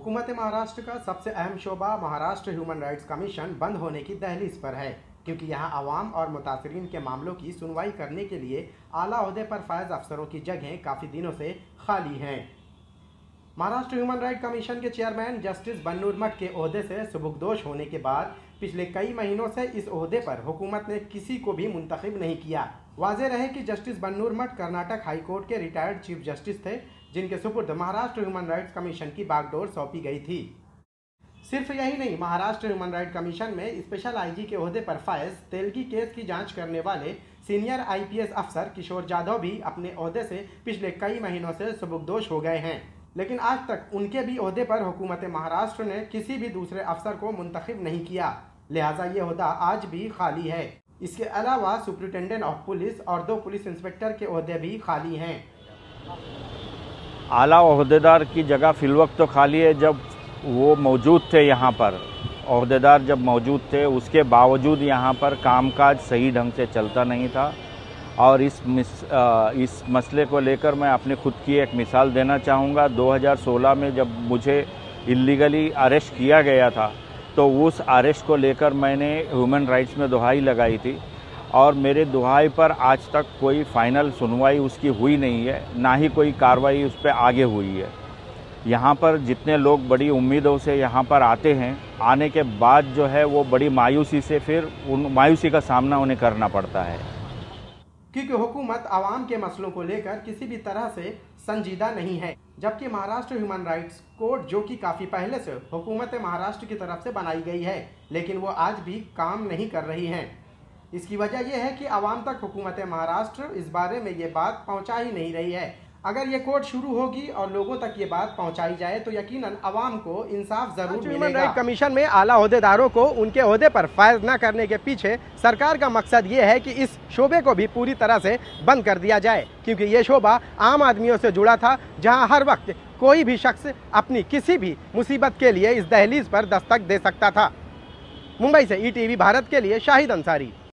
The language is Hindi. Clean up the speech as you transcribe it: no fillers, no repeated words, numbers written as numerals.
हुकूमत महाराष्ट्र का सबसे अहम शोबा महाराष्ट्र ह्यूमन राइट्स कमीशन बंद होने की दहलीज पर है, क्योंकि यहां अवाम और मुतासरीन के मामलों की सुनवाई करने के लिए आला ओहदे पर फायज अफसरों की जगहें काफ़ी दिनों से खाली हैं। महाराष्ट्र ह्यूमन राइट कमीशन के चेयरमैन जस्टिस बन्नूर मठ के ओहदे से सुबुकदोश होने के बाद पिछले कई महीनों से इस ओहदे पर हुकूमत ने किसी को भी मुंतखब नहीं किया। वाज़ेह रहे कि जस्टिस बन्नूर मठ कर्नाटक हाई कोर्ट के रिटायर्ड चीफ जस्टिस थे, जिनके सुपुर्द महाराष्ट्र ह्यूमन राइट्स कमीशन की बागडोर सौंपी गई थी। सिर्फ यही नहीं, महाराष्ट्र ह्यूमन राइट कमीशन में स्पेशल आईजी के ओहदे पर फायज तेलगी केस की जांच करने वाले सीनियर आईपीएस अफसर किशोर जाधव भी अपने ओहदे से पिछले कई महीनों से सुबुकदोश हो गए हैं, लेकिन आज तक उनके भी ओहदे पर हुकूमत महाराष्ट्र ने किसी भी दूसरे अफसर को मुंतखब नहीं किया, लिहाजा ये ओहदा आज भी खाली है। इसके अलावा सुप्रिटेंडेंट ऑफ पुलिस और 2 पुलिस इंस्पेक्टर के ओहदे भी खाली हैं। आला ओहदेदार की जगह फिलवक्त तो खाली है। जब वो मौजूद थे यहाँ पर, ओहदेदार जब मौजूद थे, उसके बावजूद यहाँ पर कामकाज सही ढंग से चलता नहीं था। और इस मसले को लेकर मैं अपनी खुद की एक मिसाल देना चाहूँगा। 2016 में जब मुझे इल्लीगली अरेस्ट किया गया था, तो उस अरेस्ट को लेकर मैंने ह्यूमन राइट्स में दुहाई लगाई थी, और मेरे दुहाई पर आज तक कोई फाइनल सुनवाई उसकी हुई नहीं है, ना ही कोई कार्रवाई उस पर आगे हुई है। यहाँ पर जितने लोग बड़ी उम्मीदों से यहाँ पर आते हैं, आने के बाद जो है वो बड़ी मायूसी से फिर उन मायूसी का सामना उन्हें करना पड़ता है, क्योंकि हुकूमत आवाम के मसलों को लेकर किसी भी तरह से संजीदा नहीं है। जबकि महाराष्ट्र ह्यूमन राइट्स कोर्ट, जो कि काफ़ी पहले से हुकूमत महाराष्ट्र की तरफ से बनाई गई है, लेकिन वो आज भी काम नहीं कर रही हैं। इसकी वजह यह है कि आवाम तक हुकूमत महाराष्ट्र इस बारे में ये बात पहुंचा ही नहीं रही है। अगर ये कोर्ट शुरू होगी और लोगों तक ये बात पहुंचाई जाए तो यकीनन आवाम को इंसाफ जरूर मिलेगा। ह्यूमन राइट कमीशन में आला ओहदेदारों को उनके ओहदे पर फायज न करने के पीछे सरकार का मकसद ये है कि इस शोबे को भी पूरी तरह से बंद कर दिया जाए, क्योंकि ये शोबा आम आदमियों से जुड़ा था, जहां हर वक्त कोई भी शख्स अपनी किसी भी मुसीबत के लिए इस दहलीज पर दस्तक दे सकता था। मुंबई से ईटीवी भारत के लिए शाहिद अंसारी।